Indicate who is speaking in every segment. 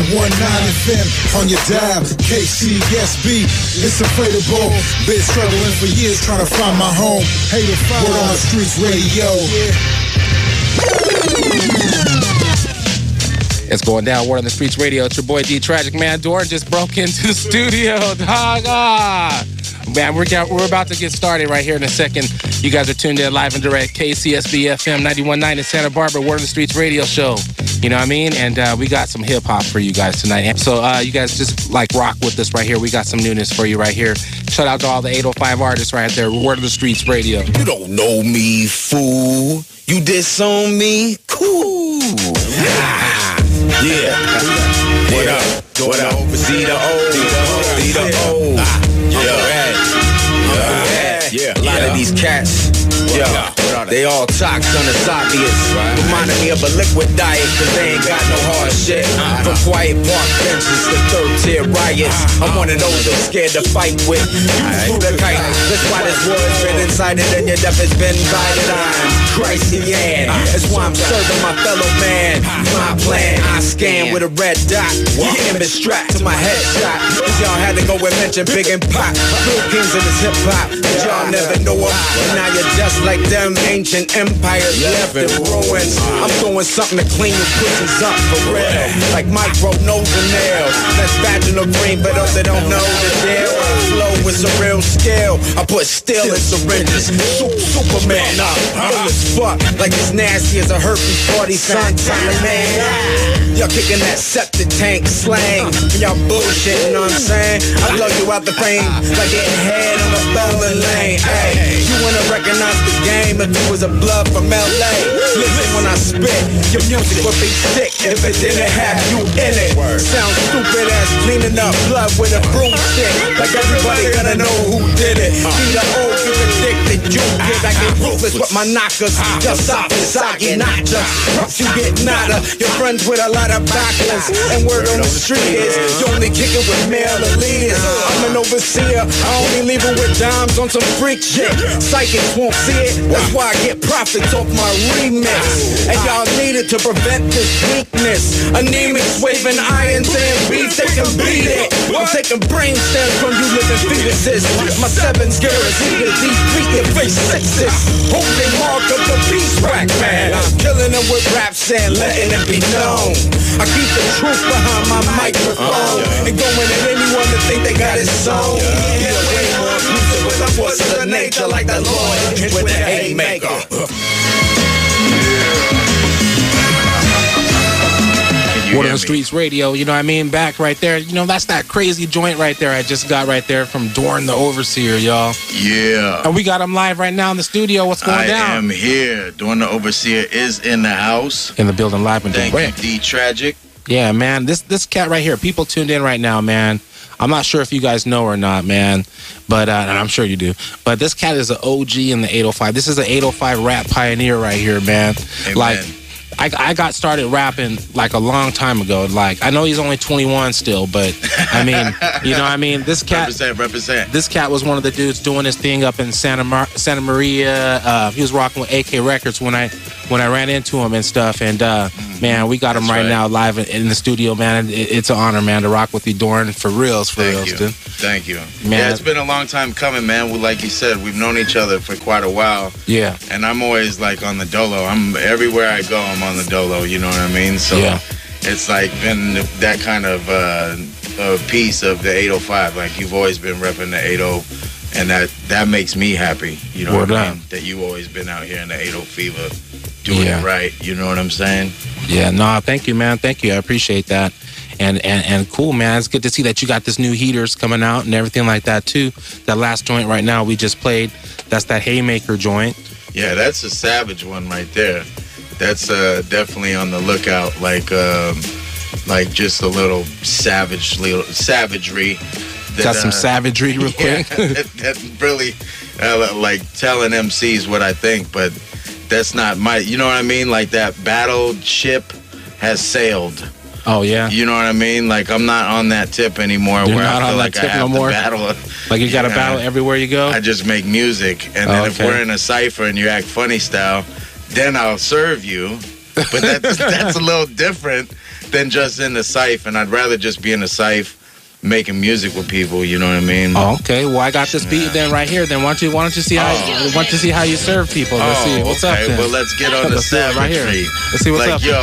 Speaker 1: FM on your dial. KCSB, it's available. Been struggling for years trying to find my home. Hater Word on the Streets Radio.
Speaker 2: It's going down. Word on the Streets Radio. It's your boy D Tragic, man. Dorn just broke into the studio, dog. Man, we're about to get started right here in a second. You guys are tuned in live and direct. KCSB FM 91.9 in Santa Barbara. Word on the Streets Radio show. You know what I mean? And we got some hip hop for you guys tonight. So you guys just like rock with us right here. We got some newness for you right here. Shout out to all the 805 artists right there. Word on the Streets Radio.
Speaker 3: You don't know me, fool. You disown me? Cool. Yeah. What up? What up? See the old. See the old. Yeah. A lot of these cats, they all tox on the obvious. Reminding me of a liquid diet, cause they ain't got no hard shit. From quiet park benches to third-tier riots, I'm one of those that's scared to fight with. You flew the kite, that's why this war has been incited and your death has been invited. I'm Christian, that's why I'm serving my fellow man. My plan, I scan with a red dot, getting me strapped to my headshot. Cause y'all had to go and mention Big and Pop, real kings in this hip-hop. Y'all never know them, and now you're just like them. Ancient empires left in ruins. I'm throwing something to clean your pussies up for real. Like micro nose and nails. That's vaginal cream, but those that don't know the deal. I flow with a real skill. I put steel in syringes. Superman up. Ill as fuck. Like as nasty as a herpes party son. Man. Y'all kicking that septic tank slang. Y'all bullshit, you know what I'm saying? I blow you out the frame like getting head on a felon lane. Hey, you wanna recognize the game if it was a blood from LA. Listen when I spit, your music would be sick if it didn't have you in it. Sound stupid as cleaning up blood with a broomstick. Like everybody gotta know who did it. Be the old, you addicted, you get. I get ruthless with my knockers. Just off inside, get not just props, you get nada. Your friends with a lot of backers. And word on the street is you only kicking with male elitists. I'm an overseer, I only leave it with dimes on some freak shit. Psychics won't see it, that's why I get profits off my remix. And y'all need it to prevent this weakness. Anemics waving irons and beats, they can beat it. I'm taking brain stems from you living fetuses. My 7's girl is eager, these beat your face sixes. Holding mark of the beast rack, man. I'm killing them with raps and letting it be known. I keep the truth behind my microphone and going at anyone that think they got it sewn. Yeah, way more exclusive with the forces of nature like the Lord with the Haymaker.
Speaker 2: Word on the Streets Radio, you know what I mean? Back right there. You know, that's that crazy joint right there I just got right there from Dorn the Overseer, y'all.
Speaker 4: Yeah.
Speaker 2: And we got him live right now in the studio. What's going down?
Speaker 4: I am here. Dorn the Overseer is in the house.
Speaker 2: In the building live and direct.
Speaker 4: Thank you, D Tragic.
Speaker 2: Yeah, man. This cat right here, people tuned in right now, man. I'm not sure if you guys know or not, man, but and I'm sure you do. But this cat is an OG in the 805. This is an 805 rap pioneer right here, man.
Speaker 4: Amen.
Speaker 2: Like, I got started rapping like a long time ago. Like, I know he's only 21 still, but I mean, you know what I mean? This cat,
Speaker 4: represent.
Speaker 2: This cat was one of the dudes doing his thing up in Santa Maria. He was rocking with AK Records when I ran into him and stuff. And man, we got him right now live in the studio, man. It's an honor, man, to rock with you, Dorn, for reals, dude.
Speaker 4: Thank you.
Speaker 2: Man.
Speaker 4: Yeah, it's been a long time coming, man. Like you said, we've known each other for quite a while.
Speaker 2: Yeah.
Speaker 4: And I'm always like on the dolo. I'm everywhere I go, I'm on the dolo, you know what I mean? So it's like been that kind of a piece of the 805. Like you've always been repping the 80, and that makes me happy, you know what I mean? That you've always been out here in the 80 fever doing it right, you know what I'm saying?
Speaker 2: Yeah, no, thank you, man. Thank you. I appreciate that. And cool, man. It's good to see that you got this new heaters coming out and everything like that too. That last joint right now we just played, that's that Haymaker joint.
Speaker 4: Yeah, that's a savage one right there. That's definitely on the lookout, like just a little savagery.
Speaker 2: Got some savagery real quick.
Speaker 4: That really like telling MCs what I think, but that's not my, you know what I mean? Like that battle ship has sailed.
Speaker 2: Oh yeah.
Speaker 4: You know what I mean? Like I'm not on that tip anymore.
Speaker 2: You're
Speaker 4: where
Speaker 2: not
Speaker 4: I feel
Speaker 2: on
Speaker 4: like
Speaker 2: that tip
Speaker 4: I have
Speaker 2: no more?
Speaker 4: to battle.
Speaker 2: Like you got to battle everywhere you go?
Speaker 4: I just make music, and then if we're in a cypher and you act funny style, then I'll serve you. But that's a little different than just in the Cyph, and I'd rather just be in the Cyph making music with people, you know what I mean?
Speaker 2: Oh, okay. Well, I got this beat then right here. Then why don't you see how you serve people? Let's see what's up. Then.
Speaker 4: Well, let's get on the savagery. Right here.
Speaker 2: Let's see what's up.
Speaker 4: Yo,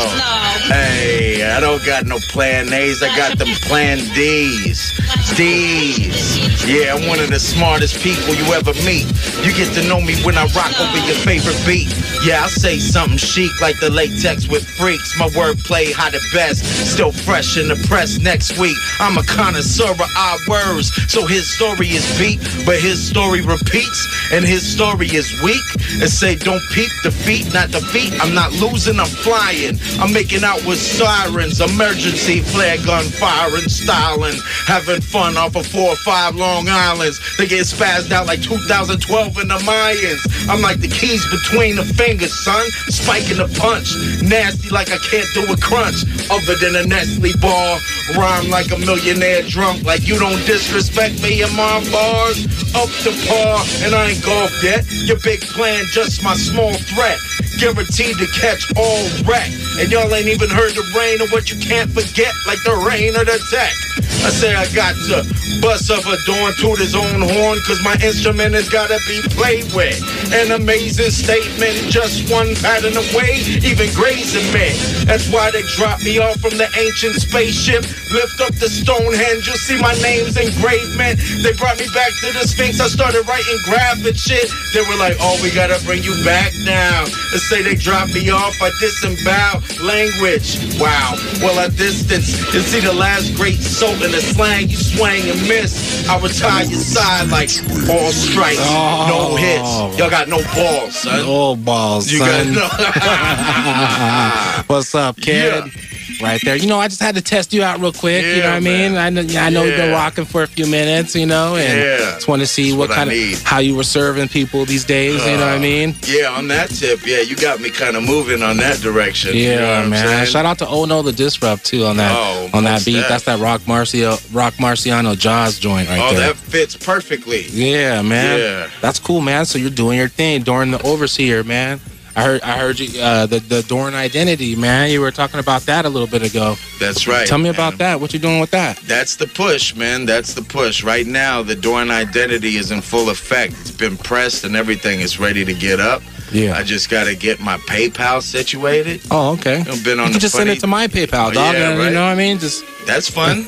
Speaker 4: hey, I don't got no plan A's. I got them plan D's. Yeah, I'm one of the smartest people you ever meet. You get to know me when I rock over your favorite beat. Yeah, I say something chic like the latex with freaks. My wordplay hot at best, still fresh in the press next week. I'm a connoisseur of odd words, so his story is beat, but his story repeats, and his story is weak. And say don't peep defeat, not defeat. I'm not losing, I'm flying. I'm making out with sirens, emergency flare gun firing, styling, having fun off of 4 or 5 Long Islands. They get spazzed out like 2012 in the Mayans. I'm like the keys between the fingers, son, spiking the punch. Nasty like I can't do a crunch, other than a Nestle bar. Rhyme like a millionaire drunk, like you don't disrespect me in my bars. Up to par, and I ain't golfed yet. Your big plan, just my small threat. Guaranteed to catch all wreck. And y'all ain't even heard the rain of what you can't forget, like the rain of the tech. I say I got to bust up a Dorn, toot his own horn, cause my instrument has gotta be played with. An amazing statement, just one pattern away, even grazing me. That's why they dropped me off from the ancient spaceship. Lift up the Stonehenge, you'll see my name's engraved, man. They brought me back to the Sphinx, I started writing graphic shit. They were like, oh, we gotta bring you back now. They say they dropped me off, I disembowel language. Wow, well I distance, you see the last great soul in the slang, you swang and miss. I retire your side like all strikes, no hits. Y'all got no balls, son.
Speaker 2: No balls,
Speaker 4: you
Speaker 2: son.
Speaker 4: Got no.
Speaker 2: What's up, kid? Yeah. Right there. You know, I just had to test you out real quick. You know what I mean? I know you've been rocking for a few minutes, you know, and just want to see what kind of, how you were serving people these days, you know what I mean?
Speaker 4: Yeah, on that tip, you got me kind of moving on that direction.
Speaker 2: Yeah,
Speaker 4: you know
Speaker 2: man. Shout out to Oh No the Disrupt, too, on that beat. That's that Rock Marciano Jaws joint right there.
Speaker 4: Oh, that fits perfectly.
Speaker 2: Yeah, man.
Speaker 4: Yeah.
Speaker 2: That's cool, man. So you're doing your thing, Dorn the Overseer, man. I heard you, the DORN Identity, man. You were talking about that a little bit ago.
Speaker 4: That's right.
Speaker 2: Tell me about that. What you doing with that?
Speaker 4: That's the push, man. That's the push. Right now, the DORN Identity is in full effect. It's been pressed and everything is ready to get up.
Speaker 2: Yeah.
Speaker 4: I just got to get my PayPal situated.
Speaker 2: Oh, okay.
Speaker 4: You
Speaker 2: can just send it to my PayPal, dog.
Speaker 4: Yeah, right?
Speaker 2: You know what I mean? Just
Speaker 4: that's fun.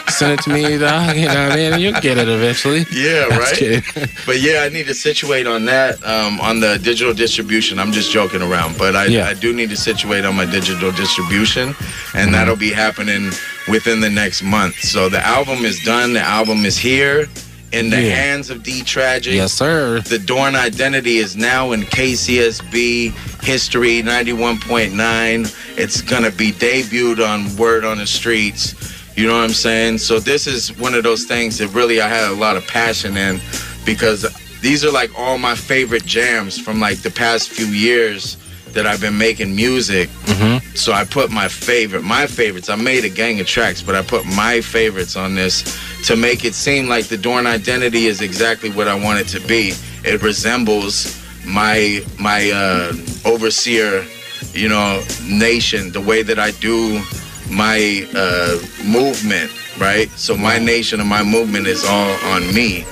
Speaker 2: send it to me, dog. You know what I mean? You'll get it eventually.
Speaker 4: Yeah, right? But yeah, I need to situate on that, on the digital distribution. I'm just joking around. But I do need to situate on my digital distribution. And that'll be happening within the next month. So the album is done. The album is here. In the hands of D Tragic.
Speaker 2: Yes, sir.
Speaker 4: The DORN Identity is now in KCSB History 91.9. It's going to be debuted on Word on the Streets. You know what I'm saying? So this is one of those things that really I had a lot of passion in, because these are like all my favorite jams from like the past few years that I've been making music. So I put my favorites. I made a gang of tracks, but I put my favorites on this to make it seem like the DORN Identity is exactly what I want it to be. It resembles my overseer, you know, nation, the way that I do my movement, right? So my nation and my movement is all on me,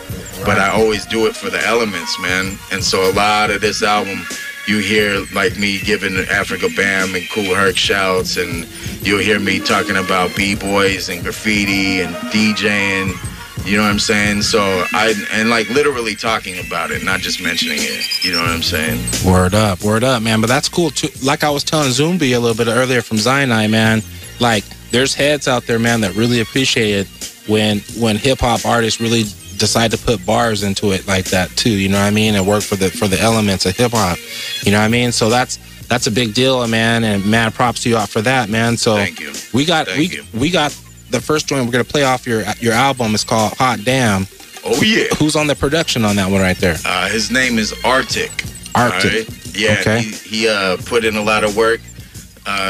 Speaker 4: but I always do it for the elements, man. And so a lot of this album, you hear like me giving Africa Bam and Cool Herc shouts, and you'll hear me talking about B-boys and graffiti and DJing, you know what I'm saying? So and like literally talking about it, not just mentioning it, you know what I'm saying? Word up,
Speaker 2: man. But that's cool too. Like I was telling Zumbi a little bit earlier from Sinai, man, like there's heads out there, man, that really appreciate it when hip-hop artists really decide to put bars into it like that too, you know what I mean, and work for the elements of hip hop, you know what I mean. So that's a big deal, man, and mad props to you out for that, man. So
Speaker 4: thank you.
Speaker 2: We got the first joint we're gonna play off your album is called Hot Damn.
Speaker 4: Oh yeah.
Speaker 2: Who's on the production on that one right there?
Speaker 4: His name is ARTIK.
Speaker 2: ARTIK.
Speaker 4: Right? Yeah.
Speaker 2: Okay.
Speaker 4: He put in a lot of work.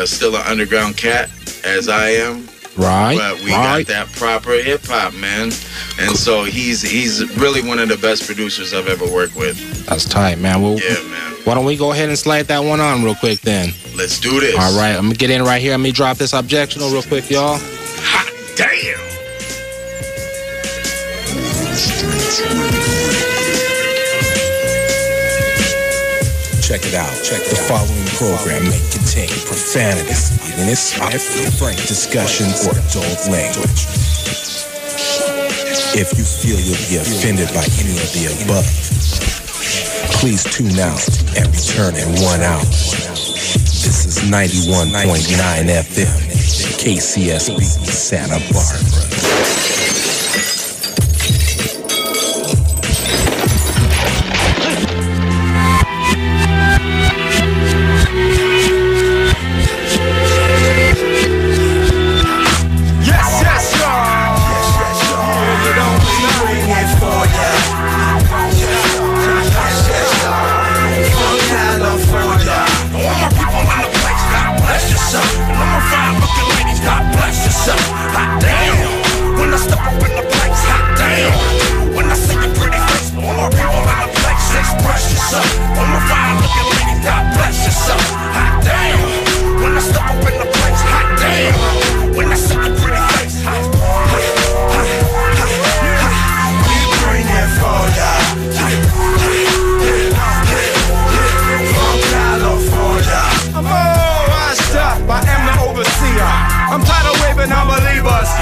Speaker 4: Still an underground cat, as I am.
Speaker 2: Right.
Speaker 4: But we got that proper hip hop, man. And so he's really one of the best producers I've ever worked with.
Speaker 2: That's tight, man. Well,
Speaker 4: yeah, man.
Speaker 2: Why don't we go ahead and slide that one on real quick then?
Speaker 4: Let's do this.
Speaker 2: All right, I'm gonna get in right here. Let me drop this objectional real quick, y'all.
Speaker 4: Hot damn.
Speaker 5: Check it out. The following program may contain profanity, inappropriate, frank discussion, or adult language. If you feel you'll be offended by any of the above, please tune out and return in 1 hour. This is 91.9 FM, KCSB, Santa Barbara.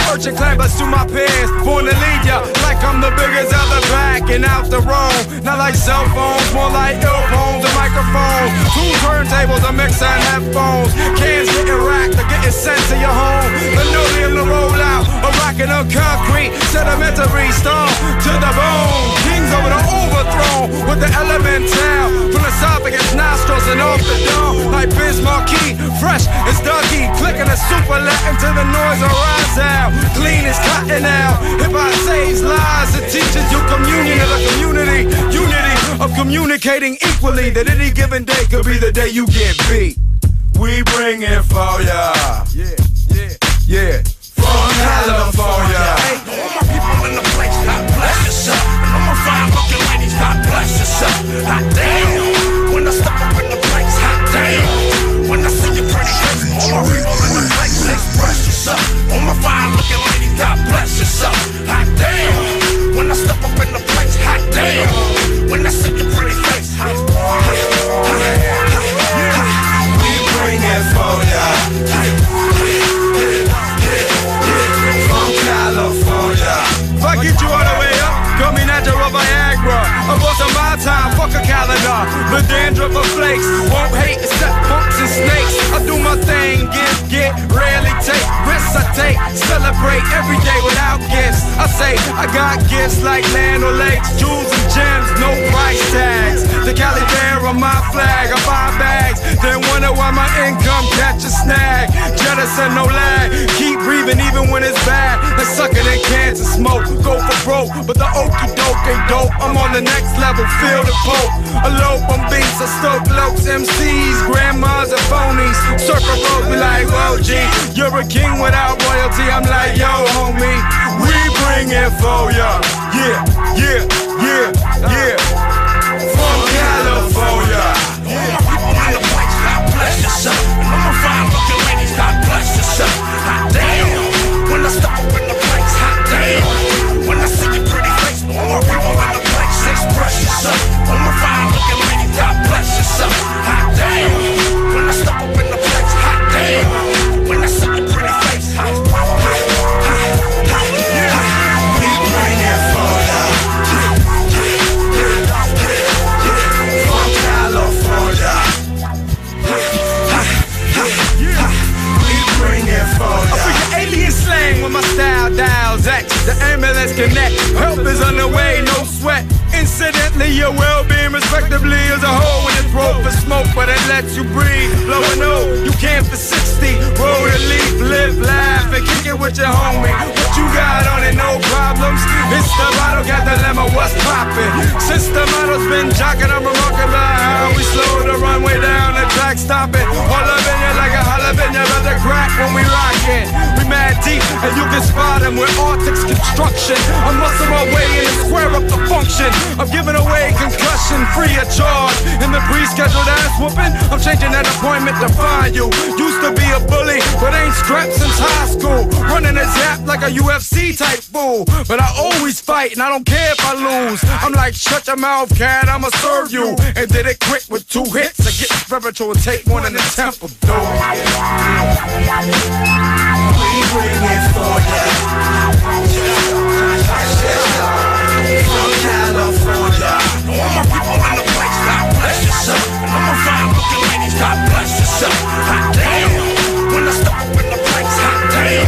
Speaker 6: Urgent clambers to my pants, born to lead ya like I'm the biggest of the back and out the room. Not like cell phones, more like earphones and microphones. 2 turntables, a mixer and headphones. Cans getting racked or getting sent to your home. Linoleum to roll out, a rockin' on concrete, sedimentary stone to the bone. Kings over the overthrown with the elemental. From the esophagus, nostrils, and off the dome. Like Biz Marquis, fresh as Dougie. Clicking a super Latin to the noise arise out. Clean as cotton now. If I saves lives, it teaches you communion of the community. Unity of communicating equally. That any given day could be the day you get beat. We bring it for ya. Yeah. From California.
Speaker 7: Hey, all my people in the place, God bless yourself. And all my fine looking ladies, God bless yourself. Hot damn. When I step up in the place, hot damn. When I see your pretty face, all my people in the place, express yourself. All my fine looking ladies, God bless yourself. Hot damn. When I step up in the place, hot damn. When I see your pretty face, hot damn.
Speaker 6: We bring it for ya. From California. If I get you all the way up, call me natural Viagra. I'm busting my time, fuck a calendar. The dandruff of flakes, won't hate except punks and snakes. I do my thing, get, rarely take risks I take. Celebrate every day without gifts. I say I got gifts like land or lakes, jewels and gems, no price tags. The Cali Bear on my flag, I buy bags, then wonder why my income catch a snag. Jettison, no lag, keep breathing even when it's bad. Let's suck it in cans and smoke, go for broke, but the okie doke ain't dope. I'm on the next level, feel the poke. Elope on beats, I stoke lopes, MCs, grandmas and phonies. Circle road, be like, whoa, G, you're a king without royalty. I'm like, yo, homie, we bring it for ya. Yeah. From California.
Speaker 7: All my people in the place, God bless yourself. And all my fine looking ladies, God bless yourself. Hot damn. When I step up in the place, hot damn. When I see your pretty face, all my people in the place, express yourself. All my fine looking ladies, God bless yourself. Hot damn. When I step up in the place, hot damn. When I see your pretty face, hot
Speaker 6: We bring it for ya. From California. We bring it for ya. I figure alien slang with my style dials X. The ambulance connect. Help is on the way, no sweat. Incidentally, your well-being respectively as a whole. When it's broke for smoke, but it lets you breathe. Blowing no, you can't for 60. Roll the leaf, live, laugh, and kick it with your homie. What you got on it, no problems. It's the bottle, got the lemon, what's poppin'? Since the model's been jockin', I'm remarking by how we slow the runway down, the track stopping. All up in you like a jalapeno, let the crack when we rockin'. We mad deep, and you can spot him with ARTIK's construction. I'm muscle my way in and square up the function. I'm giving away concussion free of charge. In the pre-scheduled ass whooping, I'm changing that appointment to find you. Used to be a bully, but ain't strapped since high school. Running a zap like a UFC type fool. But I always fight, and I don't care if I lose. I'm like, shut your mouth, cat, I'ma serve you. And did it quick with 2 hits. I get spiritual and take one in the temple, dude.
Speaker 7: We bring it for ya. From California. All my people in the place, God bless yourself. And all my fine looking ladies, God bless yourself. Hot damn. When I step up in the place, hot damn.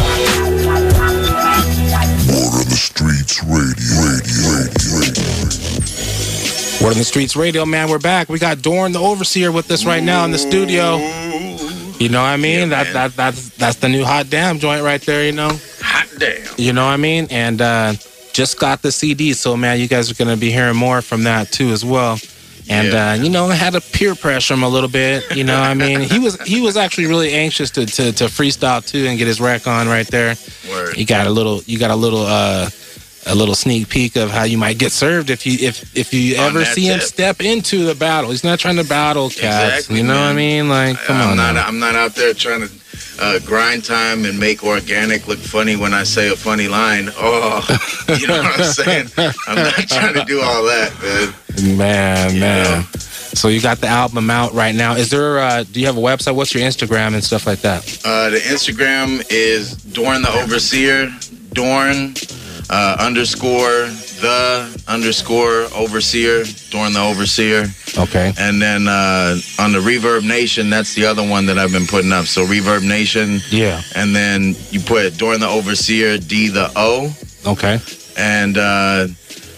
Speaker 8: Word on the Streets Radio.
Speaker 2: Word on the Streets Radio, man. We're back. We got Dorn the Overseer with us right now in the studio. You know what I mean?
Speaker 4: Yeah,
Speaker 2: That's the new hot damn joint right there, you know?
Speaker 4: Hot damn.
Speaker 2: You know what I mean? And just got the CD, so man, you guys are gonna be hearing more from that too as well. And you know, I had to peer pressure him a little bit. You know what I mean? He was actually really anxious to freestyle too and get his rec on right there.
Speaker 4: Word.
Speaker 2: You got a little sneak peek of how you might get served if you ever see him step into the battle. He's not trying to battle cats.
Speaker 4: Exactly,
Speaker 2: you know
Speaker 4: man.
Speaker 2: what I mean? Like, come on.
Speaker 4: I'm not out there trying to grind time and make organic look funny when I say a funny line. Oh, you know what I'm saying? I'm not trying to do all that, man.
Speaker 2: Man. So you got the album out right now. Is there? Do you have a website? What's your Instagram and stuff like that?
Speaker 4: The Instagram is Dorn the Overseer. Dorn _ overseer. Dorn the Overseer.
Speaker 2: Okay.
Speaker 4: And then on the Reverb Nation, that's the other one that I've been putting up. So Reverb Nation.
Speaker 2: Yeah.
Speaker 4: And then you put Dorn the Overseer, D the O.
Speaker 2: Okay.
Speaker 4: And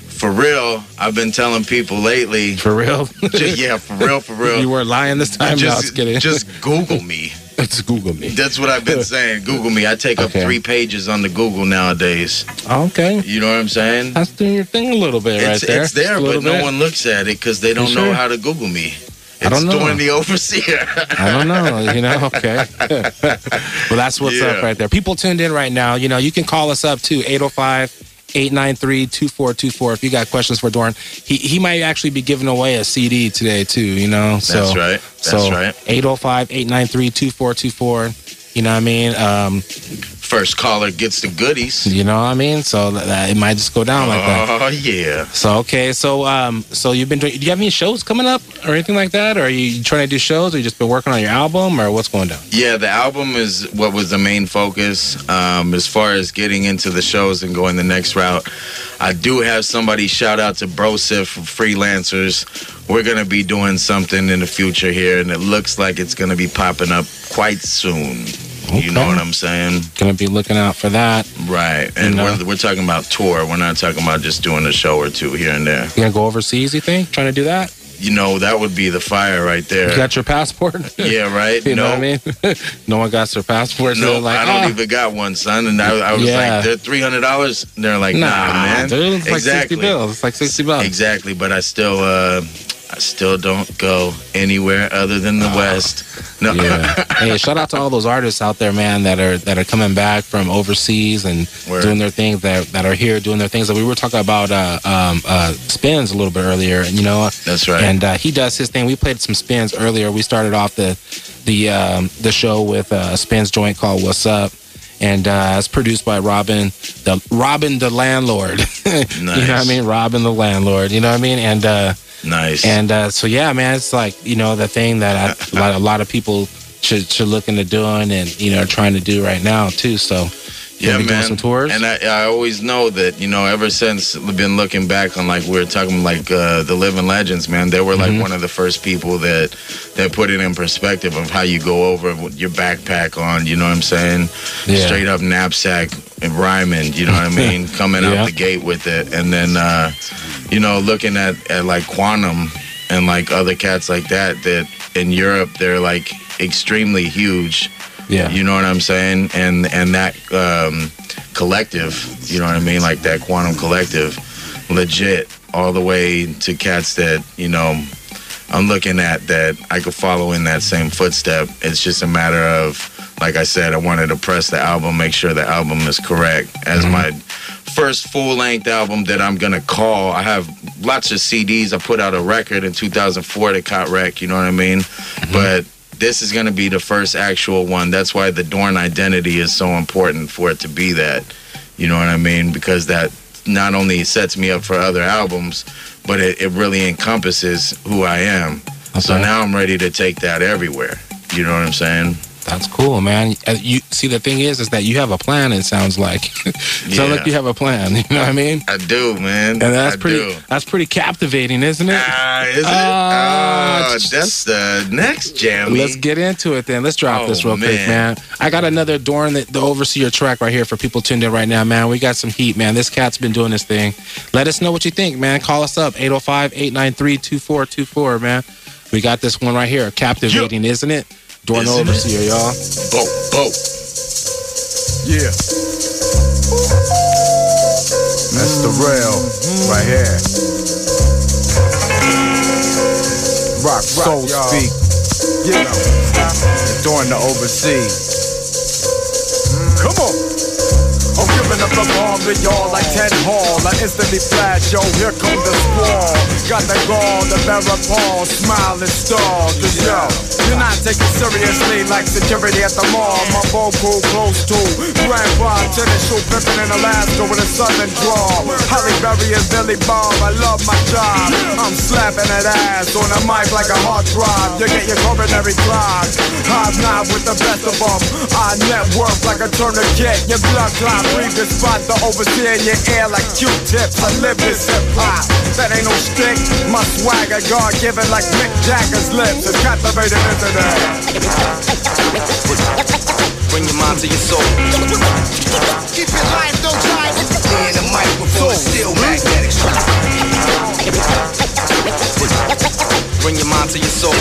Speaker 4: for real, I've been telling people lately.
Speaker 2: For real?
Speaker 4: Yeah, for real.
Speaker 2: You weren't lying this time? No, I was kidding.
Speaker 4: Just Google me.
Speaker 2: Just Google me.
Speaker 4: That's what I've been saying. Google me. I take up 3 pages on the Google nowadays.
Speaker 2: Okay.
Speaker 4: You know what I'm saying?
Speaker 2: That's doing your thing a little bit right there.
Speaker 4: It's there, but no one looks at it because they don't know how to Google me.
Speaker 2: I don't know.
Speaker 4: Dorn the Overseer.
Speaker 2: I don't know, you know? Okay. Well, that's what's up right there. People tuned in right now. You know, you can call us up too, 805-893-2424 if you got questions for Dorn. He might actually be giving away a CD today too, you know?
Speaker 4: That's right. That's right.
Speaker 2: 805-893-2424. You know what I mean?
Speaker 4: First caller gets the goodies.
Speaker 2: You know what I mean? So that it might just go down like that.
Speaker 4: Oh, yeah.
Speaker 2: So, okay. So you've been doing, do you have any shows coming up or anything like that? Or are you trying to do shows or you just been working on your album or what's going down?
Speaker 4: Yeah, the album is what was the main focus. As far as getting into the shows and going the next route, I do have somebody, shout out to Brosif from Freelancers. We're going to be doing something in the future here, and it looks like it's going to be popping up quite soon. Okay. You know what I'm saying?
Speaker 2: Gonna be looking out for that.
Speaker 4: Right. And we're talking about tour. We're not talking about just doing a show or two here and there.
Speaker 2: You gonna go overseas, you think? Trying to do that?
Speaker 4: You know, that would be the fire right there.
Speaker 2: You got your passport?
Speaker 4: Yeah, right?
Speaker 2: You know what I mean? No one got their passport.
Speaker 4: No,
Speaker 2: like,
Speaker 4: I don't even got one, son. And I was like, they're $300? And they're like, nah, man.
Speaker 2: Dude, it's like 60 bills. It's like 60 bucks.
Speaker 4: Exactly, but I still don't go anywhere other than the West. No.
Speaker 2: Yeah. Hey, shout out to all those artists out there, man, that are coming back from overseas and doing their things, that are here doing their things. That we were talking about Spins a little bit earlier, and you know.
Speaker 4: That's right.
Speaker 2: And he does his thing. We played some Spins earlier. We started off the show with a Spins joint called "What's Up." And it's produced by Robin the Landlord. Nice. You know what I mean? Robin the Landlord. You know what I mean? And
Speaker 4: nice.
Speaker 2: And so yeah, man, it's like, you know, the thing that a lot of people should look into doing and, you know, trying to do right now too. So
Speaker 4: yeah, man.
Speaker 2: Doing some tours.
Speaker 4: And I always know that, you know, ever since we've been looking back on, like, we were talking like the living legends, man. They were like one of the first people that put it in perspective of how you go over with your backpack on, you know what I'm saying? Yeah. Straight up knapsack and rhyming, you know what I mean? Coming out the gate with it. And then, you know, looking at like Quantum and like other cats like that in Europe, they're like extremely huge.
Speaker 2: Yeah.
Speaker 4: You know what I'm saying? And that collective, you know what I mean? Like that Quantum Collective, legit, all the way to cats that, you know, I'm looking at that I could follow in that same footstep. It's just a matter of, like I said, I wanted to press the album, make sure the album is correct. As my first full-length album that I'm gonna call, I have lots of CDs. I put out a record in 2004 that caught wreck, you know what I mean? But this is gonna be the first actual one. That's why the DORN identity is so important for it to be that, you know what I mean? Because that not only sets me up for other albums, but it really encompasses who I am. Okay. So now I'm ready to take that everywhere. You know what I'm saying?
Speaker 2: That's cool, man. You see, the thing is that you have a plan. It sounds like. Sounds like you have a plan. You know what I mean?
Speaker 4: I do, man.
Speaker 2: And that's That's pretty captivating, isn't it?
Speaker 4: Is it? That's the next jam.
Speaker 2: Let's get into it then. Let's drop this real quick, man. I got another DORN the Overseer track right here for people tuned in right now, man. We got some heat, man. This cat's been doing this thing. Let us know what you think, man. Call us up 805-893-2424, man. We got this one right here. Captivating, isn't it? DORN the Overseer, y'all.
Speaker 4: Bo.
Speaker 6: Yeah. That's the real right here. Rock, soul speak. Yeah. DORN the Overseer. Come on. I'm giving up the bomb to y'all like Ted Hall. I instantly flash, yo, here comes the squall. Got the gall, the Paul, smiling star. Cause yo, you're not taking seriously like security at the mall. My vocal close to Grandpa tennis shoe pimping in Alaska with a southern draw. Holly Berry and Billy Bob, I love my job. I'm slapping that ass on a mic like a hard drive. You get your coronary clogged. Hobnob with the best of them. I network like a tourniquet. Your blood clot. Breathe the spot, the overseer in your ear like Q-tips. I live this hip-hop. That ain't no stick. My swagger, God-given like Mick Jagger's lips. It's captivating, isn't it?
Speaker 3: Bring your mind to your soul.
Speaker 7: Keep it live, don't try it.
Speaker 3: In the microphone, still magnetic. Bring your mind to your soul.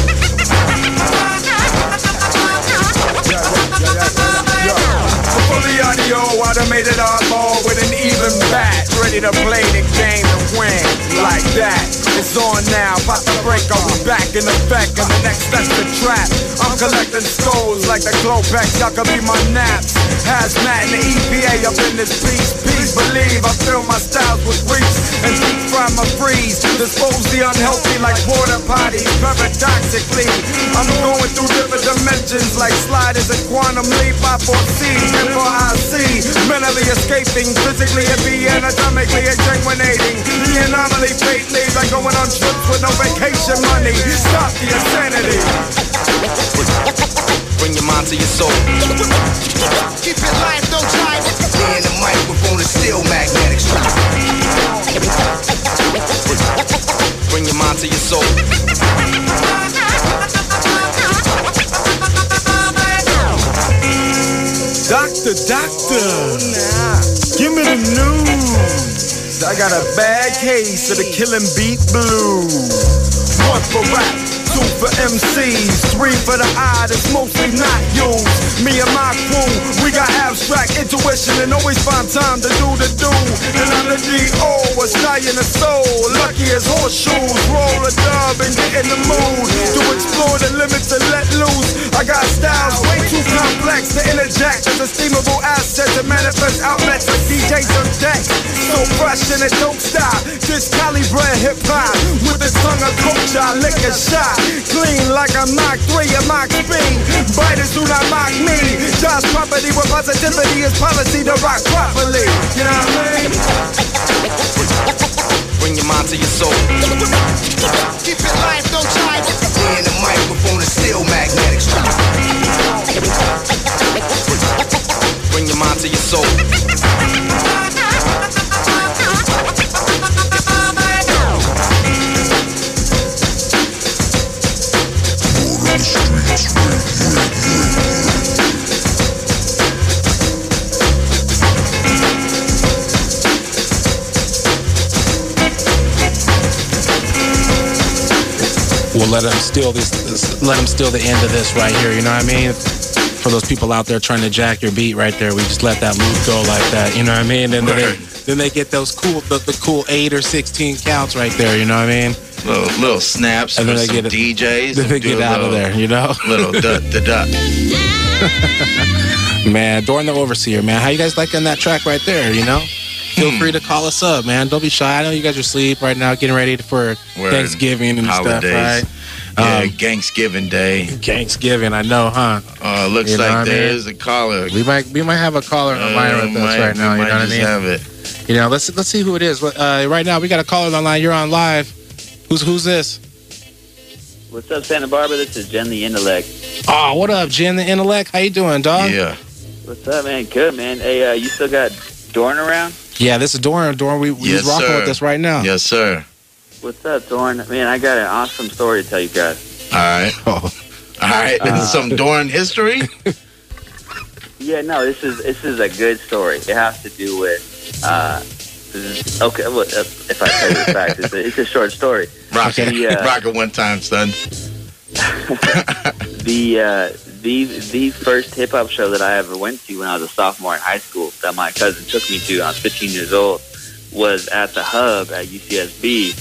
Speaker 6: Fully audio, I done made it all ball with an even bat. Ready to play the game and win like that. It's on now, about to break, I'll be back in effect. And the next that's the trap. I'm collecting skulls like the Clopex, y'all could be my naps. Hazmat and the EPA up in this piece. Please believe I fill my styles with reefs and deep fry my freeze. Dispose the unhealthy like water potties, paradoxically. I'm going through different dimensions like sliders and quantum leap. I foresee, M4IC, mentally escaping, physically and be anatomically exsanguinating. The anomaly fate leaves like going on trips with no vacation money. Stop the insanity.
Speaker 3: Bring your mind to your soul.
Speaker 7: Keep it live, don't try it.
Speaker 3: In the microphone is still magnetic. Bring your mind to your soul.
Speaker 6: Doctor, give me the news. I got a bad case of the killing beat blues. One for rap, two for MCs, three for the eye that's mostly not used. Me and my crew, we got abstract intuition and always find time to do the do. And I'm the D.O., a stallion of soul, lucky as horseshoes. Roll a dub and get in the mood to explore the limits and let loose. I got styles way too complex to interject as esteemable asset to manifest outlets like DJs on deck. So fresh and it don't stop. This calibre hip-hop with the tongue of culture, I lick a shot. Clean like I'm Mach 3 and Mach speed. Biters do not mock me. Just property with positivity is policy to rock properly. You know what I mean?
Speaker 3: Bring your mind to your soul.
Speaker 7: Keep it live, don't try it.
Speaker 3: In the microphone is still magnetic. Bring your mind to your soul.
Speaker 2: We'll let them steal let them steal the end of this right here, you know what I mean? For those people out there trying to jack your beat right there, we just let that loop go like that, you know what I mean? And then they get those cool, the cool 8 or 16 counts right there, you know what I mean?
Speaker 4: Little snaps
Speaker 2: and then
Speaker 4: for
Speaker 2: they
Speaker 4: some
Speaker 2: get
Speaker 4: DJs.
Speaker 2: Then they get out of there, you know?
Speaker 4: Little duck.
Speaker 2: Man, Dorn the Overseer, man. How you guys liking that track right there, you know? Feel free to call us up, man. Don't be shy. I know you guys are asleep right now, getting ready for Thanksgiving and
Speaker 4: holidays.
Speaker 2: Stuff, right?
Speaker 4: Yeah, Thanksgiving Day.
Speaker 2: Thanksgiving, I know, huh?
Speaker 4: Looks like there is a caller.
Speaker 2: We might have a caller on the line with us right now. You know what I mean?
Speaker 4: Have it.
Speaker 2: You know, let's see who it is. Right now, we got a caller on the line. You're on live. Who's this?
Speaker 9: What's up, Santa Barbara? This is Gen the Intellect.
Speaker 2: Oh, what up, Gen the Intellect? How you doing, dog?
Speaker 4: Yeah.
Speaker 9: What's up, man? Good, man. Hey, you still got Dorn around?
Speaker 2: Yeah, this is Dorn. Dorn, he's rocking with us right now.
Speaker 4: Yes, sir.
Speaker 9: What's up, Dorn? Man, I got an awesome story to tell you guys.
Speaker 4: All right. All right. This is some Dorn history?
Speaker 9: Yeah, no, this is a good story. It has to do with okay. Well, if I tell you the fact, it's a short story.
Speaker 4: Rock it one time, son.
Speaker 9: The first hip hop show that I ever went to when I was a sophomore in high school, that my cousin took me to, I was 15 years old, was at the Hub at UCSB,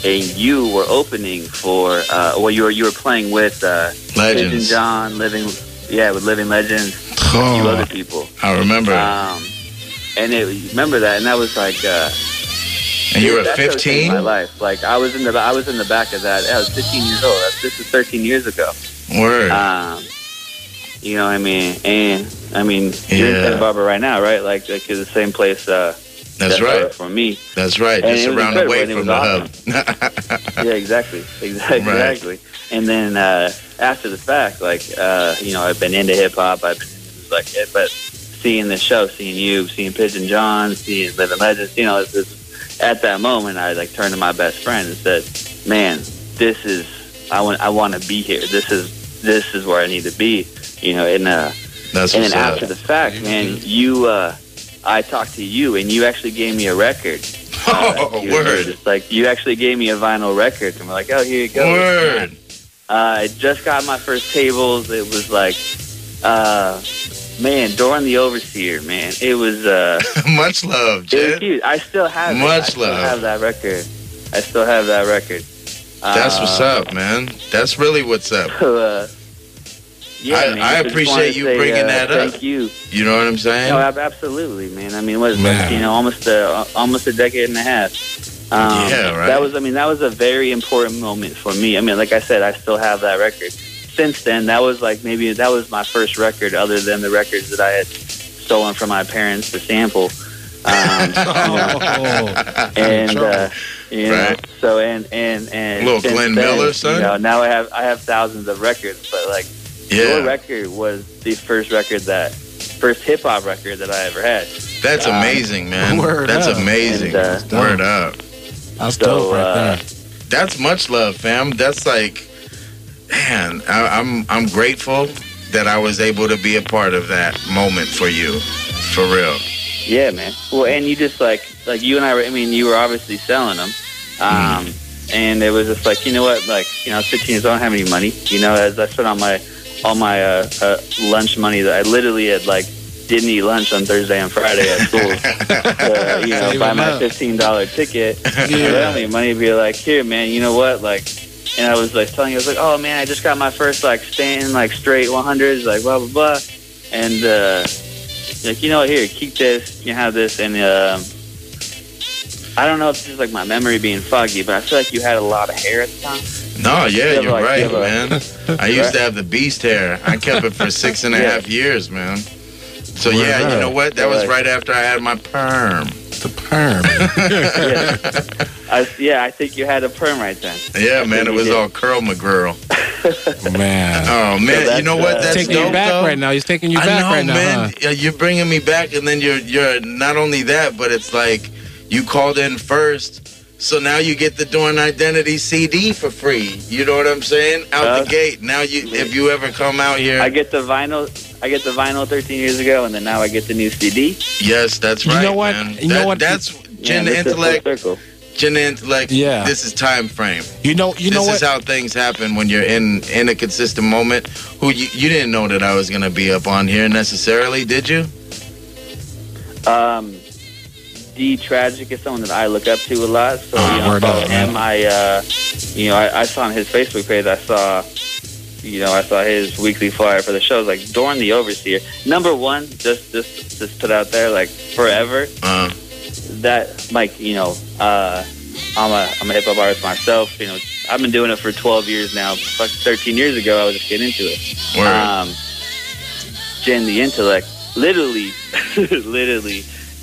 Speaker 9: and you were opening for you were playing with
Speaker 4: Legends.
Speaker 9: Pigeon John, with Living Legends, a few other people.
Speaker 4: I remember.
Speaker 9: Remember that, and that was like.
Speaker 4: And you were 15?
Speaker 9: My life, like I was in the back of that. I was 15 years old. This is 13 years ago.
Speaker 4: Word.
Speaker 9: You know what I mean? And I mean, you're in Santa Barbara right now, right? Like it's the same place.
Speaker 4: That's right.
Speaker 9: For me.
Speaker 4: That's right. And just around the way from the Hub.
Speaker 9: Yeah, exactly. Right. And then after the fact, like you know, I've been into hip hop. I've been into like it, but seeing the show, seeing you, seeing Pigeon John, seeing Living Legends, you know, at that moment, I like turned to my best friend and said, "Man, I want to be here. This is where I need to be." You know, and then after the fact, man, I talked to you, and you actually gave me a record.
Speaker 4: Word!
Speaker 9: Just like you actually gave me a vinyl record, and we're like, "Oh, here you go."
Speaker 4: Word!
Speaker 9: I just got my first tables. It was like, man, Dorn the Overseer, man. It was
Speaker 4: much love, Jen.
Speaker 9: It was cute. I still have it. I still have that record.
Speaker 4: That's what's up, man. That's really what's up.
Speaker 9: Yeah, man,
Speaker 4: I appreciate you bringing that up.
Speaker 9: Thank you.
Speaker 4: You know what I'm saying?
Speaker 9: No, absolutely, man. I mean, like, you know, almost a decade and a half.
Speaker 4: Yeah, right.
Speaker 9: That was a very important moment for me. I mean, like I said, I still have that record. Since then, that was my first record, other than the records that I had stolen from my parents to sample. You know, so and
Speaker 4: little Glenn Miller, son.
Speaker 9: You know, now I have thousands of records, but like your record was the first hip hop record that I ever had.
Speaker 4: That's amazing, man. That's amazing. Word up.
Speaker 2: That's dope right there.
Speaker 4: That's much love, fam. That's like, man, I'm grateful that I was able to be a part of that moment for you, for real.
Speaker 9: Yeah, man. Well, and you just like you and I you were obviously selling them, and it was just like, you know what, like, you know, I was 15 years old, I don't have any money, you know, as I spent all my lunch money that I literally had didn't eat lunch on Thursday and Friday at school. You know, buy my $15 ticket. Yeah. I don't have any money to be like, here, man, you know what, and I was telling you, I was like, oh man, I just got my first stand straight 100s, blah blah blah, and you know what, here, keep this, you can have this, and I don't know if this is my memory being foggy, but I feel like you had a lot of hair at the time.
Speaker 4: No, yeah, you're right, man. I used to have the beast hair. I kept it for 6.5 years, man. So yeah, you know what? That was right after I had my perm.
Speaker 2: The perm.
Speaker 9: I think you had a perm right then.
Speaker 4: Yeah, man, it was all curl McGirl.
Speaker 2: Man.
Speaker 4: Oh man,
Speaker 2: So
Speaker 4: you know what? That's
Speaker 2: taking you back right now. He's taking you back right now.
Speaker 4: Man. Huh? You're bringing me back, and then you're not only that, but it's like you called in first. So now you get the Dorn Identity CD for free. You know what I'm saying? Out the gate. Now if you ever come out here,
Speaker 9: I get the vinyl 13 years ago, and then now I get the new CD.
Speaker 4: Yes, that's right.
Speaker 2: You know what?
Speaker 4: Man.
Speaker 2: You know what?
Speaker 4: That's Gen the Intellect. Gen the Intellect.
Speaker 2: Yeah.
Speaker 4: This is time frame.
Speaker 2: You know what?
Speaker 4: This is how things happen when you're in a consistent moment. You didn't know that I was gonna be up on here necessarily, did you?
Speaker 9: D Tragic is someone that I look up to a lot, so I follow him. I saw on his Facebook page. I saw, I saw his weekly flyer for the show. It was like Dorn the Overseer. Number one, just put out there, like forever. That, like, I'm a hip hop artist myself. I've been doing it for 12 years now. 13 years ago, I was just getting into it. Gen the Intellect, literally,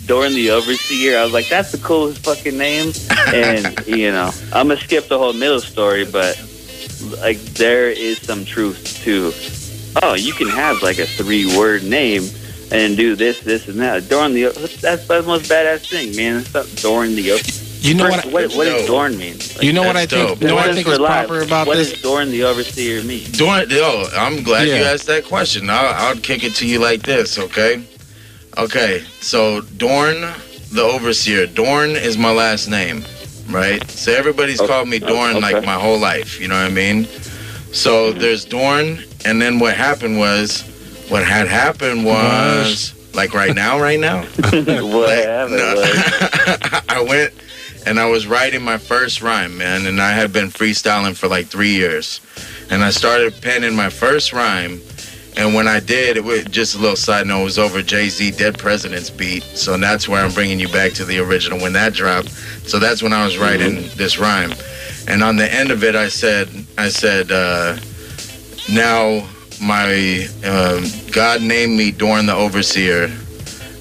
Speaker 9: Dorn the Overseer. I was like, that's the coolest fucking name. And I'm gonna skip the whole middle story, but like there is some truth to. Oh, you can have like a 3-word name and do this, and that. Dorn the that's the most badass thing, man. It's not Dorn the Overseer. What does Dorn mean? Like,
Speaker 2: what I think? What I think is proper about
Speaker 9: what
Speaker 2: this?
Speaker 9: What does Dorn the Overseer mean?
Speaker 4: I'm glad you asked that question. I'll kick it to you like this, okay? Okay, so Dorn the Overseer. Dorn is my last name, right? So everybody's called me Dorn like my whole life. You know what I mean? So there's Dorn, and then what had happened was, like right now.
Speaker 9: What happened was,
Speaker 4: I went. And I was writing my first rhyme, man, and I had been freestyling for like 3 years. And I started penning my first rhyme, and when I did, it was just a little side note, it was over Jay-Z Dead President's beat. So that's where I'm bringing you back to the original when that dropped. So that's when I was writing this rhyme. And on the end of it, I said, now my God named me Dorn the Overseer.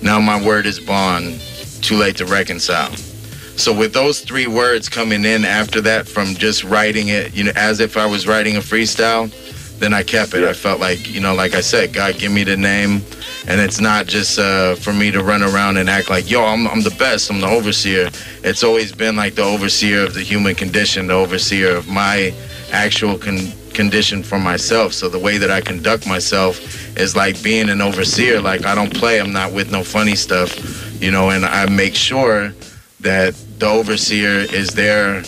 Speaker 4: Now my word is bond, too late to reconcile. So with those 3 words coming in after that from just writing it, as if I was writing a freestyle, then I kept it. Yeah. I felt like, like I said, God, give me the name. And it's not just for me to run around and act like, yo, I'm the best, I'm the overseer. It's always been like the overseer of the human condition, the overseer of my actual condition for myself. So the way that I conduct myself is like being an overseer. Like I don't play, I'm not with no funny stuff, and I make sure that the overseer is there,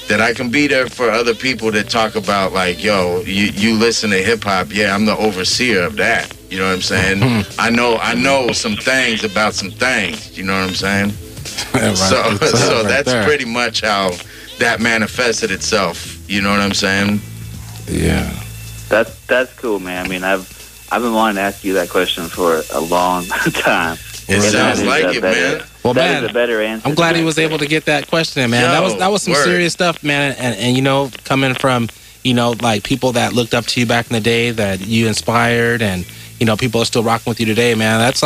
Speaker 4: that I can be there for other people that talk about like, yo, you listen to hip hop, yeah, I'm the overseer of that. You know what I'm saying? I know some things about some things. You know what I'm saying? So that's pretty much how that manifested itself. You know what I'm saying?
Speaker 2: Yeah.
Speaker 9: That's cool, man. I mean, I've been wanting to ask you that question for a long time.
Speaker 4: It sounds like it, man.
Speaker 2: Well,
Speaker 9: that is a better answer.
Speaker 2: I'm glad he was able to get that question in, man. That was some serious stuff, man. And coming from, like people that looked up to you back in the day that you inspired, and people are still rocking with you today, man. That's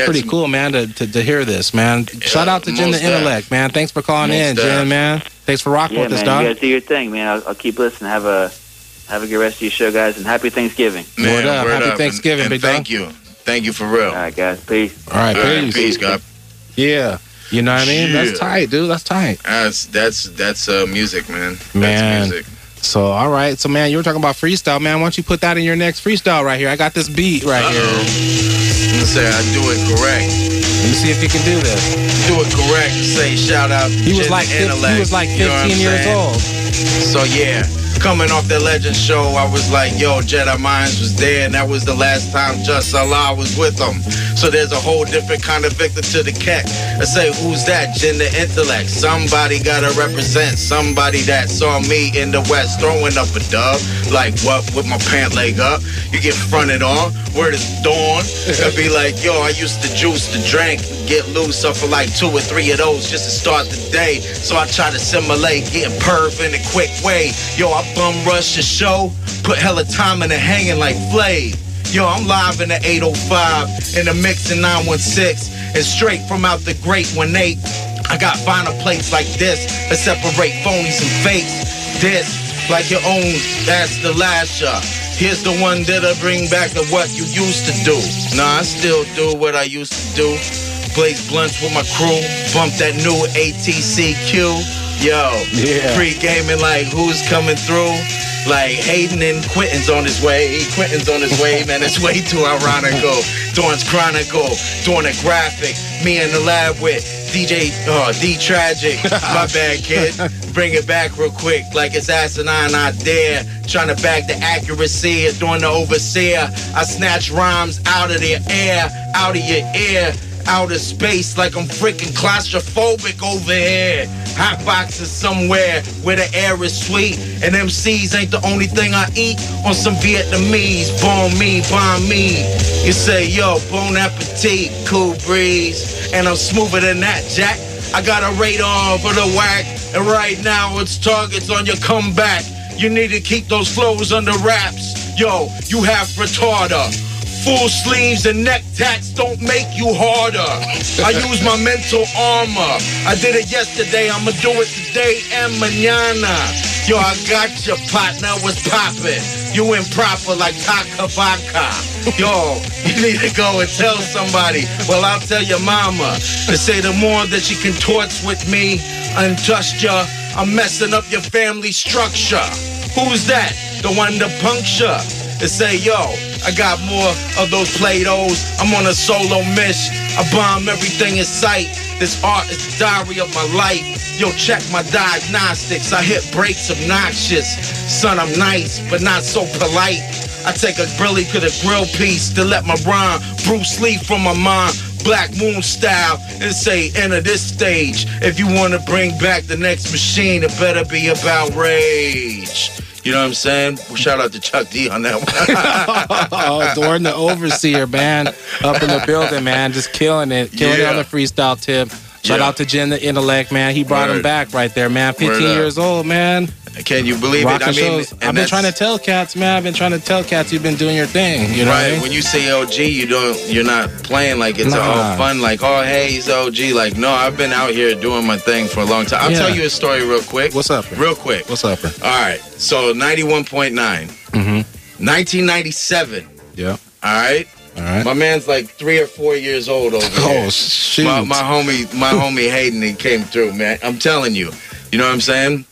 Speaker 2: pretty cool, man, to hear this, man. Shout out to Gen the Intellect, man. Thanks for calling in, Gen, man. Thanks for rocking with us, dog.
Speaker 9: You guys do your thing, man. I'll keep listening. Have a good rest of your show, guys, and happy Thanksgiving.
Speaker 4: Man,
Speaker 2: happy Thanksgiving, big dog.
Speaker 4: Thank you. Thank you for real.
Speaker 9: All right, guys. Peace.
Speaker 2: All right, peace.
Speaker 4: Peace, God.
Speaker 2: Yeah. You know what I mean? That's tight, dude. That's tight.
Speaker 4: That's music, man.
Speaker 2: Man.
Speaker 4: That's music.
Speaker 2: So, all right. So, man, you were talking about freestyle, man. Why don't you put that in your next freestyle right here? I got this beat right here.
Speaker 4: Let me say I do it correct.
Speaker 2: Let me see if you can do this.
Speaker 4: Do it correct. Say shout out to
Speaker 2: He was like 15 years old.
Speaker 4: So, yeah. Coming off that Legend show, I was like, yo, Jedi Minds was there, and that was the last time Just Allah was with them. So there's a whole different kind of victim to the cat. I say, who's that? Gen the Intellect. Somebody gotta represent somebody that saw me in the West throwing up a dub. Like, what? With my pant leg up? You get fronted on. Word is dawn. I'd be like, yo, I used to juice the drink, get loose up for like 2 or 3 of those just to start the day. So I try to simulate getting perv in a quick way. Yo, I bum rush the show, put hella time in the hanging like Flav. Yo, I'm live in the 805, in the mix in 916, and straight from out the great 18. I got vinyl plates like this that separate phonies and fakes. This, like your own, that's the last shot. Here's the one that'll bring back to what you used to do. Nah, I still do what I used to do. Blaze blunts with my crew, bump that new ATCQ. Yo, pre-gaming like who's coming through? Like Hayden and Quentin's on his way. Quentin's on his way, man. It's way too ironical. Dorn's Chronicle, doing a graphic. Me in the lab with DJ D Tragic. My bad, kid. Bring it back real quick, like it's asinine out there. Trying to bag the accuracy of Dorn the Overseer. I snatch rhymes out of their air, out of your ear.
Speaker 3: outer space like I'm freaking claustrophobic over here. Hot boxes somewhere where the air is sweet, and MCs ain't the only thing I eat. On some Vietnamese, bon me, you say, yo, bon appetit, cool breeze. And I'm smoother than that, Jack. I got a radar for the whack, and right now it's targets on your comeback. You need to keep those flows under wraps. Yo, you have retarder. Full sleeves and neck tats don't make you harder. I use my mental armor. I did it yesterday, I'ma do it today and mañana. Yo, I got your partner, what's poppin'? You improper like Takavaka. Yo, you need to go and tell somebody. Well, I'll tell your mama. To say the more that she contorts with me, untouched ya, I'm messing up your family structure. Who's that? The one to puncture. To say, yo, I got more of those Play-Dohs. I'm on a solo mission. I bomb everything in sight. This art is the diary of my life. Yo, check my diagnostics. I hit breaks obnoxious. Son, I'm nice, but not so polite. I take a grilly to the grill piece to let my rhyme Bruce Lee from my mind. Black Moon style, and say, enter this stage. If you want to bring back the next machine, it better be about rage. You know what I'm saying? Shout out to Chuck D on that one.
Speaker 2: Oh, Dorn the Overseer, man. Up in the building, man. Just killing it. Killing it on the freestyle tip. Shout out to Gen the Intellect, man. He brought him back right there, man. 15 years old, man.
Speaker 3: Can you believe it? I mean,
Speaker 2: I've been trying to tell cats, man. I've been trying to tell cats you've been doing your thing. You know what I mean?
Speaker 3: When you say OG, you're not playing like it's all fun. Like, oh, hey, he's OG. Like, no, I've been out here doing my thing for a long time. I'll tell you a story real quick.
Speaker 2: What's up?
Speaker 3: Real quick.
Speaker 2: What's up?
Speaker 3: All right. So 91.9. 1997.
Speaker 2: Yeah.
Speaker 3: All right.
Speaker 2: All right.
Speaker 3: My man's like 3 or 4 years old over here.
Speaker 2: Oh, shoot.
Speaker 3: My homie Hayden, he came through, man. I'm telling you. You know what I'm saying?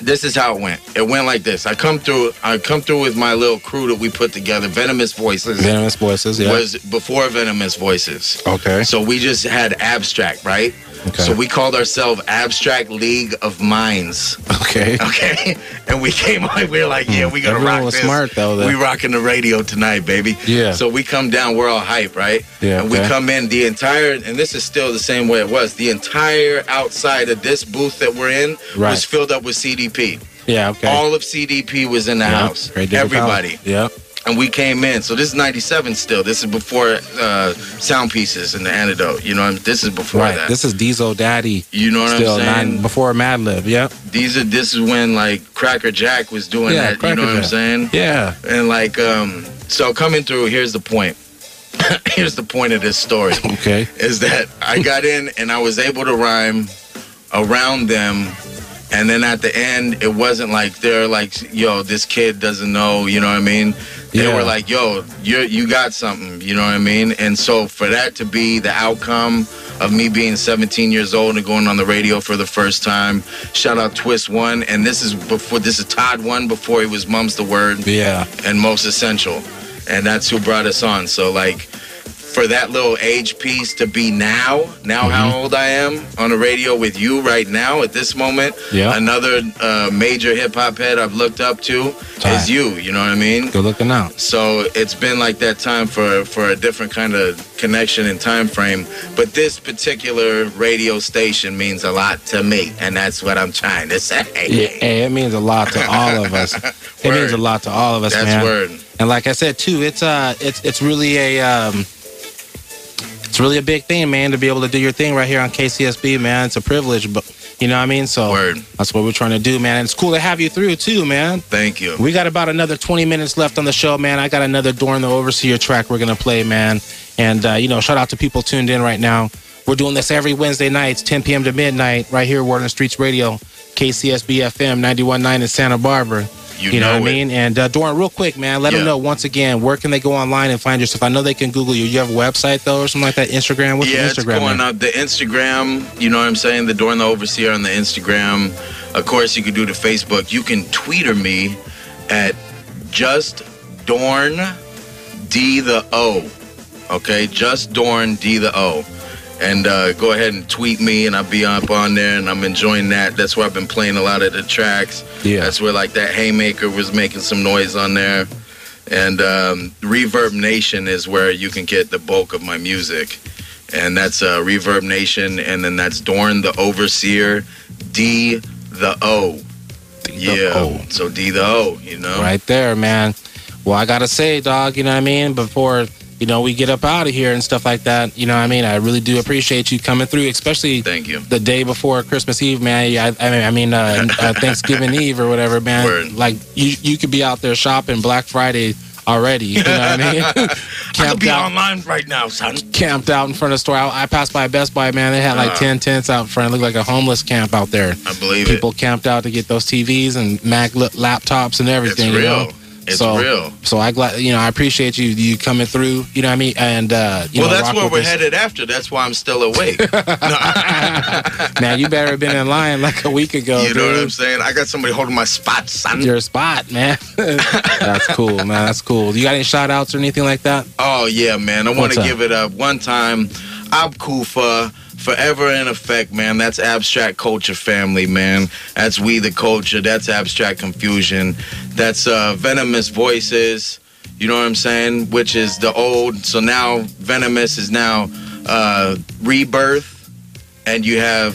Speaker 3: This is how it went. It went like this. I come through with my little crew that we put together. Venomous Voices.
Speaker 2: Venomous Voices, yeah.
Speaker 3: Was before Venomous Voices.
Speaker 2: Okay.
Speaker 3: So we just had Abstract, right? Okay. So we called ourselves Abstract League of Minds.
Speaker 2: Okay.
Speaker 3: Okay. And we came on, we were like, yeah, we gotta rock this.
Speaker 2: Smart though.
Speaker 3: We rocking the radio tonight, baby.
Speaker 2: Yeah.
Speaker 3: So we come down, we're all hype, right?
Speaker 2: Yeah.
Speaker 3: And we come in, the entire, and this is still the same way it was, the entire outside of this booth that we're in was filled up with CDP.
Speaker 2: Yeah, okay.
Speaker 3: All of CDP was in the house. Everybody.
Speaker 2: Yeah.
Speaker 3: And we came in. So this is 97 still. This is before Sound Pieces and the Antidote. You know, this is before that.
Speaker 2: This is Diesel Daddy.
Speaker 3: You know what I'm saying?
Speaker 2: Before Madlib, yeah.
Speaker 3: This is when, like, Cracker Jack was doing that. You know what I'm saying?
Speaker 2: Yeah.
Speaker 3: And, like, so coming through, here's the point. Here's the point of this story.
Speaker 2: Okay.
Speaker 3: Is that I got in and I was able to rhyme around them. And then at the end, it wasn't like they're like, yo, this kid doesn't know, you know what I mean? They were like, yo, you got something, you know what I mean? And so for that to be the outcome of me being 17 years old and going on the radio for the first time, shout out Twist One, and this is Todd One before he was Mum's the Word, and Most Essential, and that's who brought us on. So like, for that little age piece to be now how old I am on the radio with you right now at this moment, another major hip-hop head I've looked up to is you know what I mean?
Speaker 2: Good looking out.
Speaker 3: So it's been like that time for a different kind of connection and time frame, but this particular radio station means a lot to me, and that's what I'm trying to say.
Speaker 2: Yeah, it means a lot to all of us. It means a lot to all of us, man.
Speaker 3: That's word.
Speaker 2: And like I said, too, it's really a... It's really a big thing, man, to be able to do your thing right here on KCSB, man. It's a privilege, but you know what I mean? So that's what we're trying to do, man. And it's cool to have you through, too, man.
Speaker 3: Thank you.
Speaker 2: We got about another 20 minutes left on the show, man. I got another Dorn the Overseer track we're going to play, man. And, you know, shout out to people tuned in right now. We're doing this every Wednesday nights, 10 p.m. to midnight, right here, Word on the Streets Radio, KCSB FM 91.9 in Santa Barbara. You know what I mean? And Dorn, real quick, man, let them know once again, where can they go online and find your stuff? I know they can Google you. You have a website, though, or something like that? Instagram? What's your Instagram?
Speaker 3: It's going up. The Instagram, you know what I'm saying? The Dorn the Overseer on the Instagram. Of course, you could do the Facebook. You can tweeter me at just Dorn D the O. Okay? Just Dorn D the O. And go ahead and tweet me, and I'll be up on there, and I'm enjoying that. That's where I've been playing a lot of the tracks. Yeah. That's where, like, that Haymaker was making some noise on there. And Reverb Nation is where you can get the bulk of my music.
Speaker 4: And that's Reverb Nation, and then that's Dorn the Overseer, D the O. So D the O, you know?
Speaker 2: Right there, man. Well, I gotta say, dog, you know what I mean? Before, you know, we get up out of here and stuff like that, you know what I mean? I really do appreciate you coming through, especially
Speaker 4: Thank you.
Speaker 2: the day before Christmas Eve, man. Thanksgiving Eve or whatever, man.
Speaker 4: Word.
Speaker 2: Like, you could be out there shopping Black Friday already, you know what I mean?
Speaker 4: I could be online right now, son.
Speaker 2: Camped out in front of the store. I passed by Best Buy, man. They had like 10 tents out front. It looked like a homeless camp out there.
Speaker 4: I believe
Speaker 2: People camped out to get those TVs and Mac laptops and everything.
Speaker 4: It's real.
Speaker 2: You know?
Speaker 4: It's real.
Speaker 2: So I appreciate you coming through. You know what I mean? And
Speaker 4: that's where we're headed after. That's why I'm still awake.
Speaker 2: Man, you better have been in line like a week ago.
Speaker 4: You know what I'm saying? I got somebody holding my spot, son.
Speaker 2: Your spot, man. That's cool, man. That's cool. You got any shout outs or anything like that?
Speaker 4: Oh yeah, man. I want to give it up one time. Abkufa. Forever in effect, man. That's Abstract Culture Family, man. That's We the Culture. That's Abstract Confusion. That's Venomous Voices. You know what I'm saying? Which is the old. So now Venomous is now Rebirth, and you have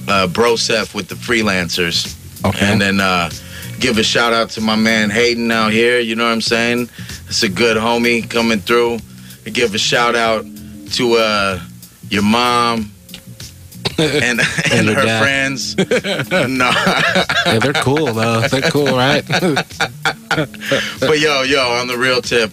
Speaker 4: Broseph with the Freelancers.
Speaker 2: Okay.
Speaker 4: And then give a shout out to my man Hayden out here. You know what I'm saying? It's a good homie coming through. Give a shout out to your mom and her
Speaker 2: dad.
Speaker 4: Friends. No.
Speaker 2: Yeah, they're cool though. They're cool, right?
Speaker 4: But yo, on the real tip,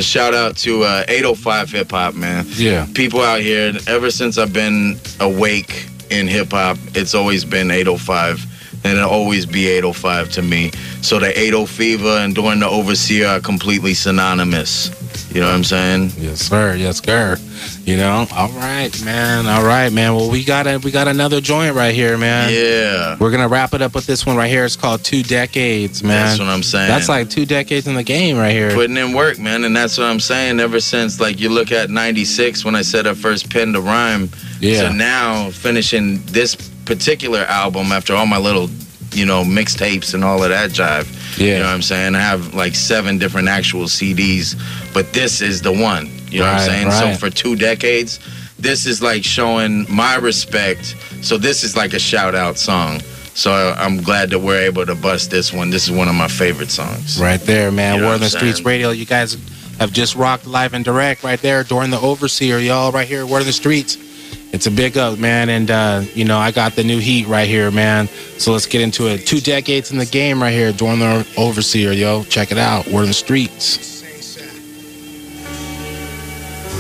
Speaker 4: shout out to 805 Hip Hop, man.
Speaker 2: Yeah.
Speaker 4: People out here, ever since I've been awake in hip hop, it's always been 805. And it'll always be 805 to me. So the 80 Fever and Dorn the Overseer are completely synonymous. You know what I'm saying?
Speaker 2: Yes, sir. Yes, sir. You know? All right, man. Well, we got another joint right here, man.
Speaker 4: Yeah.
Speaker 2: We're gonna wrap it up with this one right here. It's called 2 Decades, man.
Speaker 4: That's what I'm saying.
Speaker 2: That's like 2 decades in the game right here.
Speaker 4: Putting in work, man. And that's what I'm saying. Ever since, like, you look at 96 when I said I first penned a rhyme.
Speaker 2: Yeah.
Speaker 4: So now finishing this particular album after all my little, mixtapes and all of that jive.
Speaker 2: Yeah.
Speaker 4: You know what I'm saying? I have like 7 different actual CDs, but this is the one. You know what I'm saying?
Speaker 2: Right.
Speaker 4: So for 2 decades, this is like showing my respect. So this is like a shout out song. So I'm glad that we're able to bust this one. This is one of my favorite songs.
Speaker 2: Right there, man.
Speaker 4: You know
Speaker 2: Word
Speaker 4: what
Speaker 2: on the
Speaker 4: I'm
Speaker 2: Streets
Speaker 4: saying?
Speaker 2: Radio. You guys have just rocked live and direct right there. Dorn the Overseer, y'all, right here. Word on the Streets. It's a big up, man. And, I got the new heat right here, man. So let's get into it. 2 decades in the game right here. Dorn the Overseer, yo. Check it out. Word on the Streets.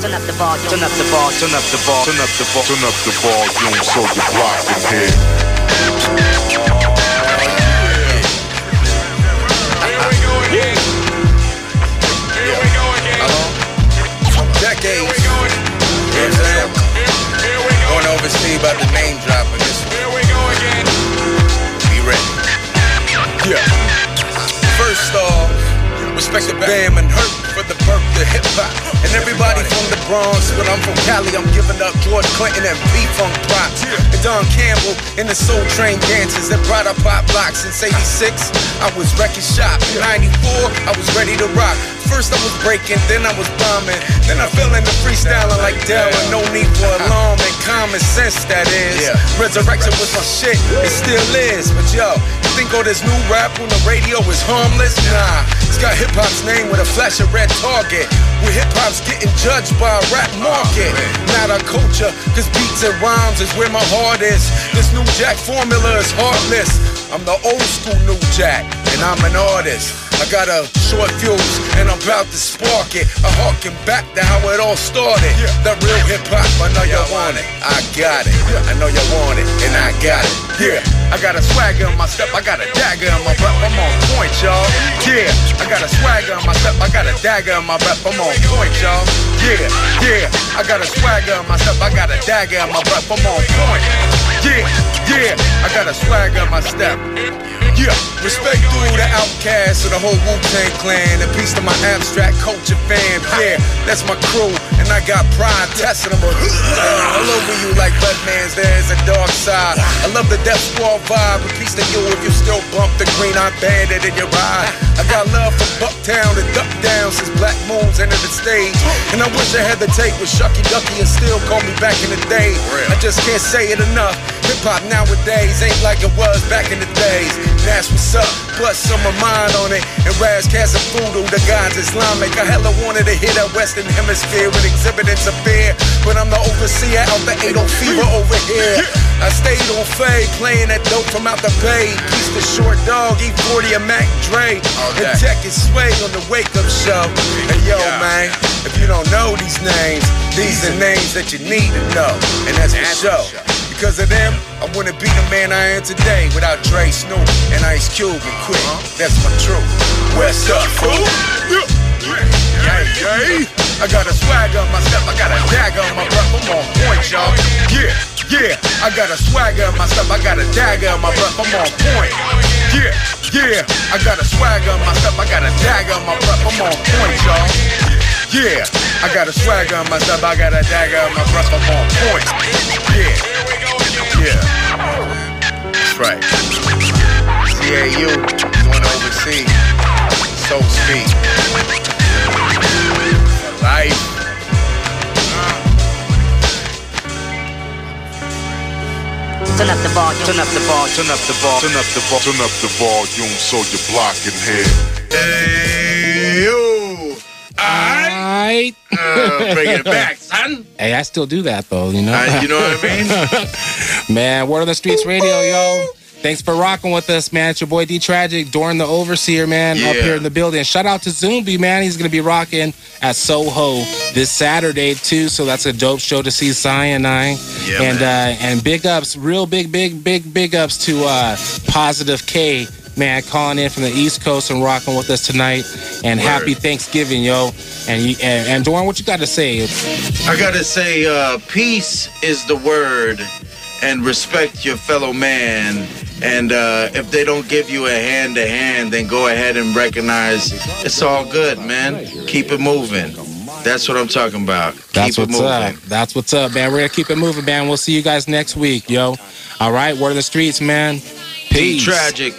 Speaker 10: Turn up the volume. Turn up the volume. Turn up the volume. Turn up the volume.
Speaker 8: Turn up the volume so the block can hear.
Speaker 3: Here we go again. Decades. You know what I'm saying? Going overseas about the name dropping this one. Here we go again. Be ready. Yeah. First off, respect the Bam and Hurt for the birth of hip hop. And everybody from the Bronx, but I'm from Cali, I'm giving up George Clinton and B-Funk props. And Don Campbell in the Soul Train dances that brought up pop blocks. Since 86, I was wrecking shop. In 94, I was ready to rock. First I was breaking, then I was bombing. Then I fell into freestyling like Dell, and no need for alarm and common sense, that is. Resurrection was my shit, it still is. But yo, you think all this new rap on the radio is harmless? Nah, it's got hip-hop's name with a flash of red target. Where hip-hop's getting judged by a rap market. Not our culture, cause beats and rhymes is where my heart is. This new Jack formula is heartless. I'm the old school new Jack, and I'm an artist. I got a short fuse, and I'm about to spark it. I harken back to how it all started. That real hip-hop, I know you want it. I got it. I know you want it, and I got it. Yeah, I got a swagger on my step. I got a dagger on my rep. I'm on point, y'all. Yeah, I got a swagger on my step. I got a dagger on my rep. I'm on point, y'all. Yeah, I got a swagger on my step. I got a dagger on my rep. I'm on point. Yeah, I got a swagger on my step. Yeah, respect through the outcasts of the whole Wu-Tang clan. And peace to my abstract culture fam. Yeah, that's my crew. And I got pride, testing them all over you like Batman's. There's a dark side. I love the Death Squad vibe. A piece to you if you still bump the green-eyed bandit in your ride. I got love for Bucktown and Duck Down since Black Moons entered the stage. And I wish I had the tape with Shucky Ducky and still call me back in the day. I just can't say it enough. Hip-hop nowadays ain't like it was back in the days. That's what's up. Bust some of mine on it. And Raz Casa Voodoo, the God's Islamic. I hella wanted to hear that Western Hemisphere with exhibitants of fear. But I'm the overseer out the 80 fever over here. I stayed on Faye, playing that dope from out the Bay. Piece the Short Dog, E40 and Mac Dre. And Tech is Sway on the Wake Up Show. And yo, man, if you don't know these names, these are names that you need to know. And that's for sure. Because of them, I wouldn't be the man I am today without Dre, Snoop, and Ice Cube and Quick. That's my truth. West up, fool. Yeah. I got a swagger on my step, I got a dagger on my breath. I'm on point, y'all. Yeah. I got a swagger on my step, I got a dagger on my breath. I'm on point. Yeah. I got a swagger on my step, I got a dagger on my breath. I'm on point, y'all. Yeah. I got a swagger on my step, I got a dagger on my breath. I'm on point. Yeah. That's right. CAU, going overseas. So speak. Life.
Speaker 10: Turn up the volume, turn up the volume, turn up the volume,
Speaker 8: Turn up the volume, turn up the volume so you're blocking head.
Speaker 4: Hey, yo.
Speaker 2: Alright.
Speaker 4: Bring it back, son.
Speaker 2: Hey, I still do that though, you know?
Speaker 4: You know what I mean?
Speaker 2: Man, Word on the Streets Radio, yo. Thanks for rocking with us, man. It's your boy D Tragic, Dorn the Overseer, man, up here in the building. Shout out to ZUMBI, man. He's going to be rocking at Soho this Saturday, too. So that's a dope show to see Cyanide. Yeah, and big ups, real big ups to Positive K, man, calling in from the East Coast and rocking with us tonight. And happy Thanksgiving, yo. And Dorn, what you got to say?
Speaker 4: I got to say, peace is the word, and respect your fellow man. And if they don't give you a hand-to-hand, then go ahead and recognize it's all good, man. Keep it moving. That's what I'm talking about.
Speaker 2: That's what's up. That's what's up, man. We're going to keep it moving, man. We'll see you guys next week, yo. All right, Word of the Streets, man. Peace.
Speaker 4: Tragic.